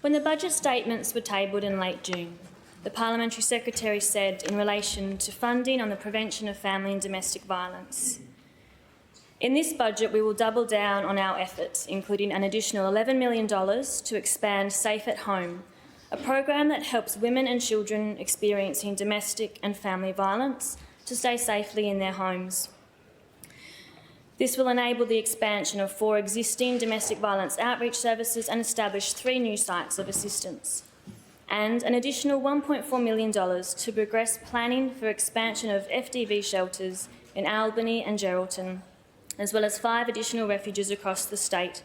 When the budget statements were tabled in late June, the Parliamentary Secretary said in relation to funding on the prevention of family and domestic violence, "In this budget, we will double down on our efforts, including an additional $11 million to expand Safe at Home, a program that helps women and children experiencing domestic and family violence to stay safely in their homes. This will enable the expansion of 4 existing domestic violence outreach services and establish 3 new sites of assistance, and an additional $1.4 million to progress planning for expansion of FDV shelters in Albany and Geraldton, as well as 5 additional refuges across the state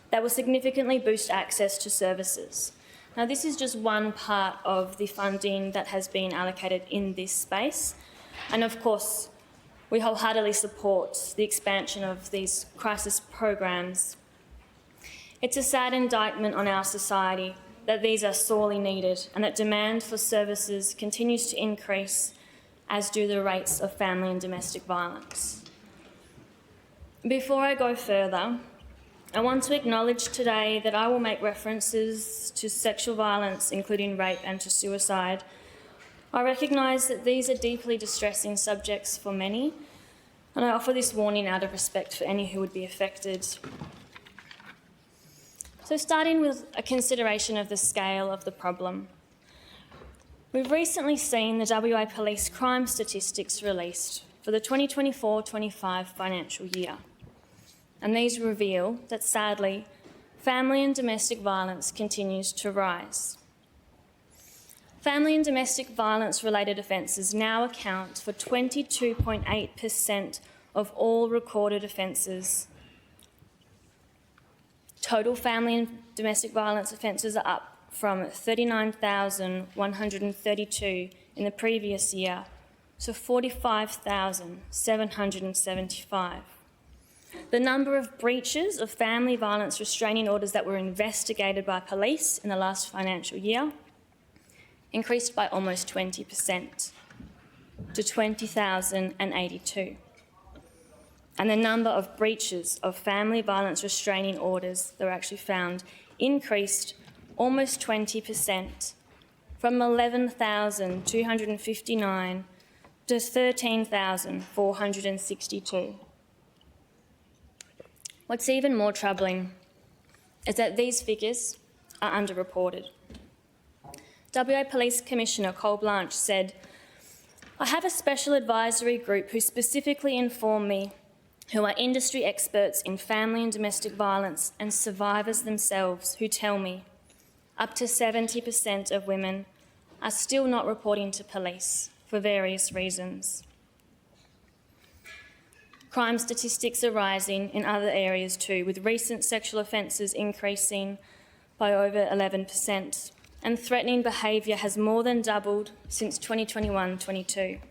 that will significantly boost access to services." Now, this is just one part of the funding that has been allocated in this space, and of course, we wholeheartedly support the expansion of these crisis programs. It's a sad indictment on our society that these are sorely needed and that demand for services continues to increase, as do the rates of family and domestic violence. Before I go further, I want to acknowledge today that I will make references to sexual violence, including rape and to suicide. I recognise that these are deeply distressing subjects for many, and I offer this warning out of respect for any who would be affected. So, starting with a consideration of the scale of the problem. We've recently seen the WA Police crime statistics released for the 2024-25 financial year, and these reveal that, sadly, family and domestic violence continues to rise. Family and domestic violence-related offences now account for 22.8% of all recorded offences. Total family and domestic violence offences are up from 39,132 in the previous year to 45,775. The number of breaches of family violence restraining orders that were investigated by police in the last financial year increased by almost 20% to 20,082. And the number of breaches of family violence restraining orders that were actually found increased almost 20% from 11,259 to 13,462. What's even more troubling is that these figures are underreported. WA Police Commissioner Cole Blanche said, "I have a special advisory group who specifically inform me, who are industry experts in family and domestic violence and survivors themselves, who tell me up to 70% of women are still not reporting to police for various reasons." Crime statistics are rising in other areas too, with recent sexual offences increasing by over 11%, and threatening behaviour has more than doubled since 2021-22.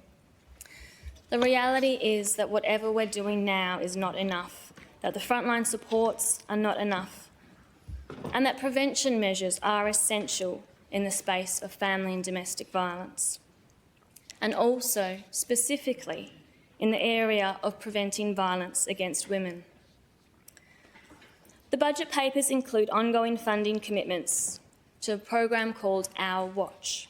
The reality is that whatever we're doing now is not enough, that the frontline supports are not enough, and that prevention measures are essential in the space of family and domestic violence, and also, specifically, in the area of preventing violence against women. The budget papers include ongoing funding commitments to a program called Our Watch.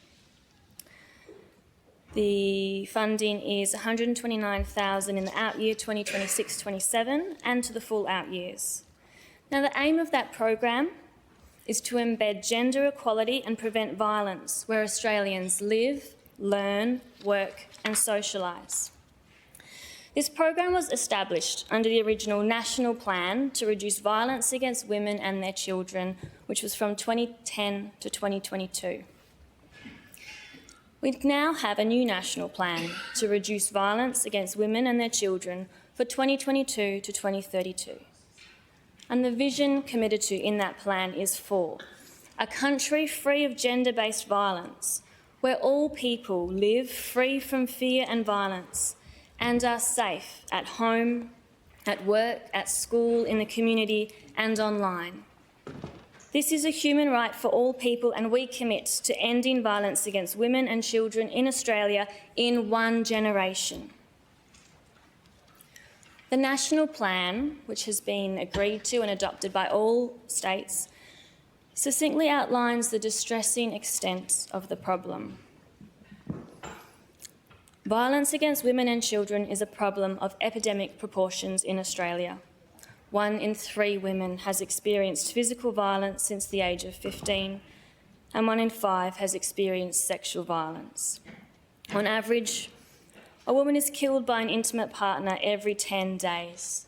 The funding is $129,000 in the out year 2026-27 and to the full out years. Now, the aim of that program is to embed gender equality and prevent violence where Australians live, learn, work and socialise. This program was established under the original National Plan to reduce violence against women and their children, which was from 2010 to 2022. We now have a new National Plan to reduce violence against women and their children for 2022 to 2032. And the vision committed to in that plan is for a country free of gender-based violence, where all people live free from fear and violence and are safe at home, at work, at school, in the community and online. This is a human right for all people, and we commit to ending violence against women and children in Australia in one generation. The National Plan, which has been agreed to and adopted by all states, succinctly outlines the distressing extent of the problem. Violence against women and children is a problem of epidemic proportions in Australia. 1 in 3 women has experienced physical violence since the age of 15, and 1 in 5 has experienced sexual violence. On average, a woman is killed by an intimate partner every 10 days.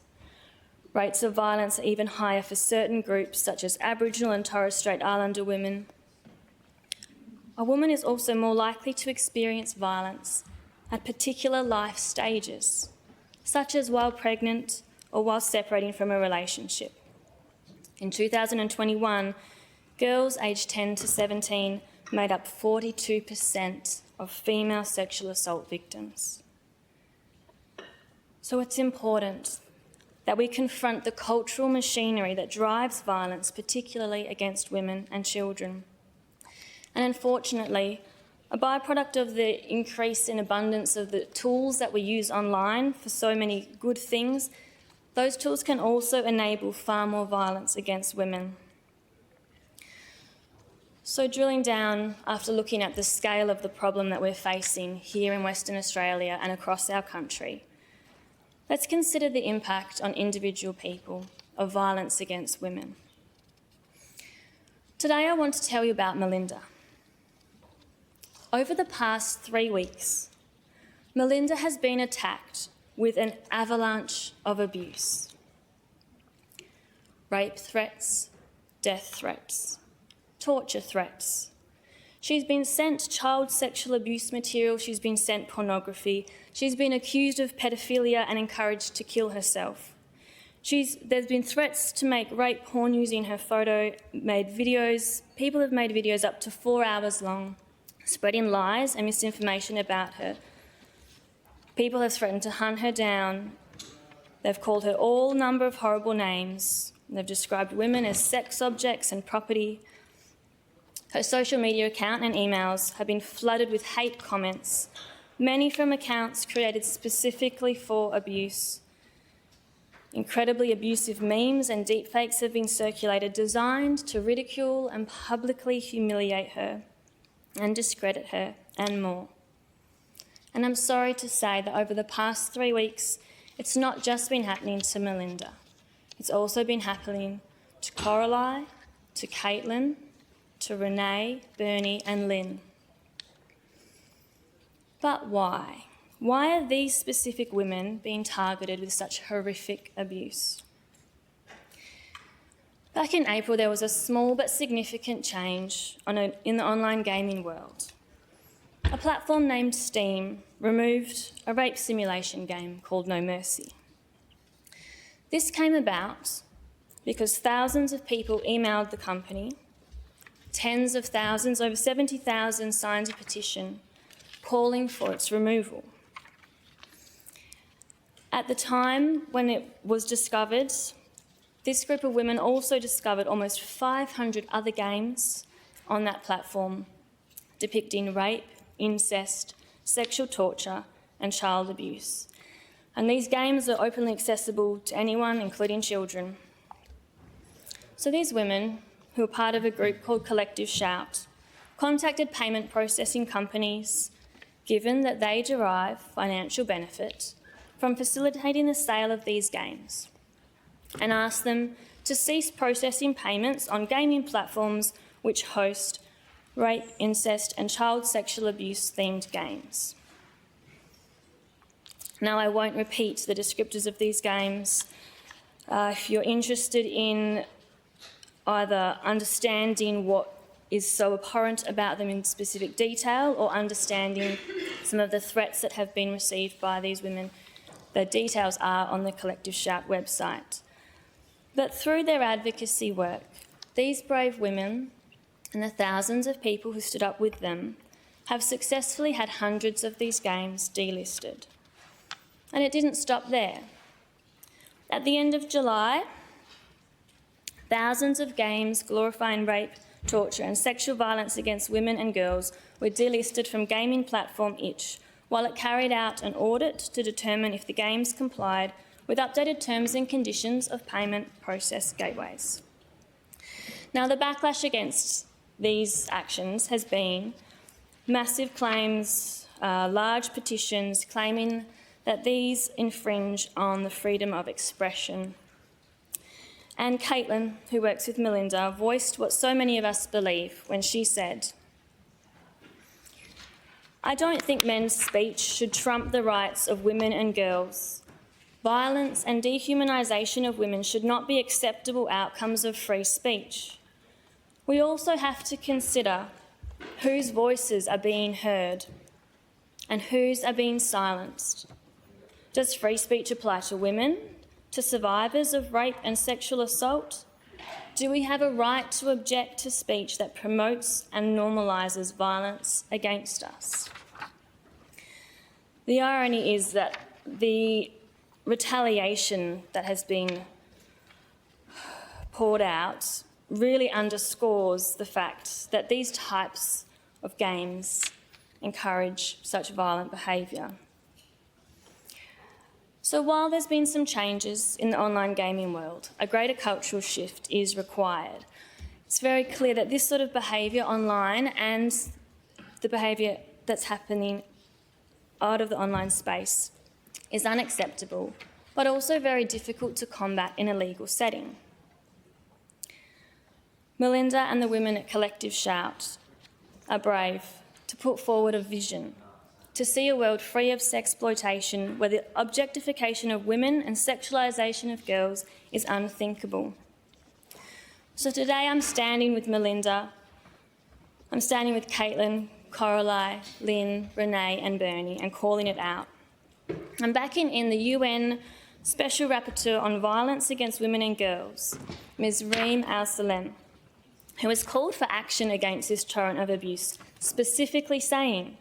Rates of violence are even higher for certain groups, such as Aboriginal and Torres Strait Islander women. A woman is also more likely to experience violence at particular life stages, such as while pregnant or while separating from a relationship. In 2021, girls aged 10 to 17 made up 42% of female sexual assault victims. So it's important that we confront the cultural machinery that drives violence, particularly against women and children. And unfortunately, a byproduct of the increase in abundance of the tools that we use online for so many good things, those tools can also enable far more violence against women. So drilling down, after looking at the scale of the problem that we're facing here in Western Australia and across our country, let's consider the impact on individual people of violence against women. Today I want to tell you about Melinda. Over the past 3 weeks, Melinda has been attacked with an avalanche of abuse. Rape threats, death threats, torture threats. She's been sent child sexual abuse material, she's been sent pornography, she's been accused of pedophilia and encouraged to kill herself. There's been threats to make rape porn using her photo, made videos. People have made videos up to 4 hours long, spreading lies and misinformation about her. People have threatened to hunt her down. They've called her all number of horrible names. They've described women as sex objects and property. Her social media account and emails have been flooded with hate comments, many from accounts created specifically for abuse. Incredibly abusive memes and deepfakes have been circulated designed to ridicule and publicly humiliate her and discredit her and more. And I'm sorry to say that over the past 3 weeks, it's not just been happening to Melinda. It's also been happening to Coralie, to Caitlin, to Renee, Bernie and Lynn. But why? Why are these specific women being targeted with such horrific abuse? Back in April, there was a small but significant change in the online gaming world. A platform named Steam removed a rape simulation game called No Mercy. This came about because thousands of people emailed the company, tens of thousands, over 70,000 signed a petition calling for its removal. At the time when it was discovered, this group of women also discovered almost 500 other games on that platform depicting rape, incest, sexual torture and child abuse. And these games are openly accessible to anyone, including children. So these women, who are part of a group called Collective Shout, contacted payment processing companies, given that they derive financial benefit from facilitating the sale of these games, and asked them to cease processing payments on gaming platforms which host rape, incest and child sexual abuse themed games. Now, I won't repeat the descriptors of these games. If you're interested in either understanding what is so abhorrent about them in specific detail or understanding some of the threats that have been received by these women, the details are on the Collective Shout website. But through their advocacy work, these brave women and the thousands of people who stood up with them have successfully had hundreds of these games delisted. And it didn't stop there. At the end of July, thousands of games glorifying rape, torture and sexual violence against women and girls were delisted from gaming platform Itch, while it carried out an audit to determine if the games complied with updated terms and conditions of payment process gateways. Now, the backlash against these actions has been massive claims, large petitions claiming that these infringe on the freedom of expression. And Caitlin, who works with Melinda, voiced what so many of us believe when she said, "I don't think men's speech should trump the rights of women and girls. Violence and dehumanisation of women should not be acceptable outcomes of free speech. We also have to consider whose voices are being heard and whose are being silenced. Does free speech apply to women, to survivors of rape and sexual assault? Do we have a right to object to speech that promotes and normalises violence against us?" The irony is that the retaliation that has been poured out really underscores the fact that these types of games encourage such violent behaviour. So while there's been some changes in the online gaming world, a greater cultural shift is required. It's very clear that this sort of behaviour online and the behaviour that's happening out of the online space is unacceptable, but also very difficult to combat in a legal setting. Melinda and the women at Collective Shout are brave to put forward a vision to see a world free of sexploitation where the objectification of women and sexualisation of girls is unthinkable. So today I'm standing with Melinda, I'm standing with Caitlin, Coralie, Lynn, Renee and Bernie and calling it out. I'm backing in the UN Special Rapporteur on Violence Against Women and Girls, Ms Reem Al-Salem, who has called for action against this torrent of abuse, specifically saying,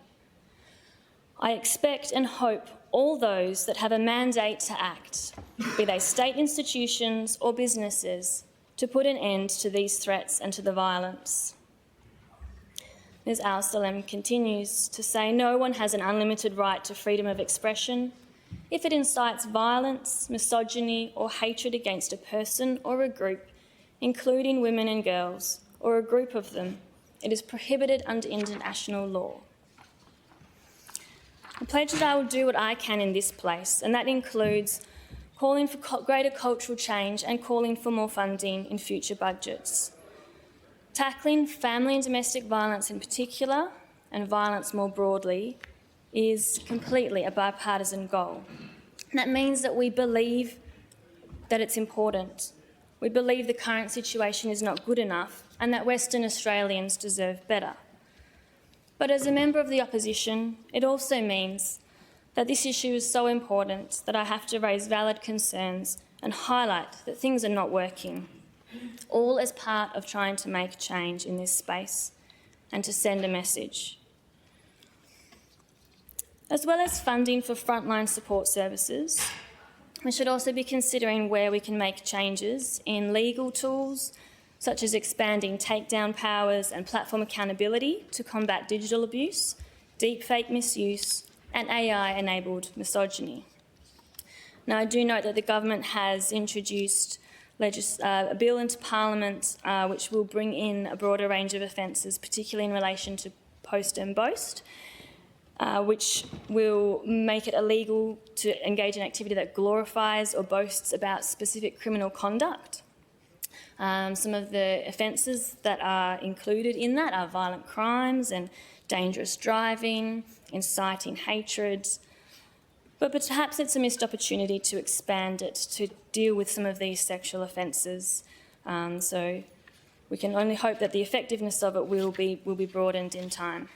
"I expect and hope all those that have a mandate to act, be they state institutions or businesses, to put an end to these threats and to the violence." Ms Al-Salem continues to say, "No one has an unlimited right to freedom of expression. If it incites violence, misogyny or hatred against a person or a group, including women and girls, or a group of them, it is prohibited under international law." I pledge that I will do what I can in this place, and that includes calling for greater cultural change and calling for more funding in future budgets. Tackling family and domestic violence in particular, and violence more broadly, is completely a bipartisan goal. And that means that we believe that it's important. We believe the current situation is not good enough and that Western Australians deserve better. But as a member of the opposition, it also means that this issue is so important that I have to raise valid concerns and highlight that things are not working, all as part of trying to make change in this space and to send a message. As well as funding for frontline support services, we should also be considering where we can make changes in legal tools, such as expanding takedown powers and platform accountability to combat digital abuse, deepfake misuse, and AI-enabled misogyny. Now, I do note that the government has introduced a bill into Parliament which will bring in a broader range of offences, particularly in relation to post and boast, which will make it illegal to engage in activity that glorifies or boasts about specific criminal conduct. Some of the offences that are included in that are violent crimes and dangerous driving, inciting hatred. But perhaps it's a missed opportunity to expand it to deal with some of these sexual offences. So we can only hope that the effectiveness of it will be broadened in time.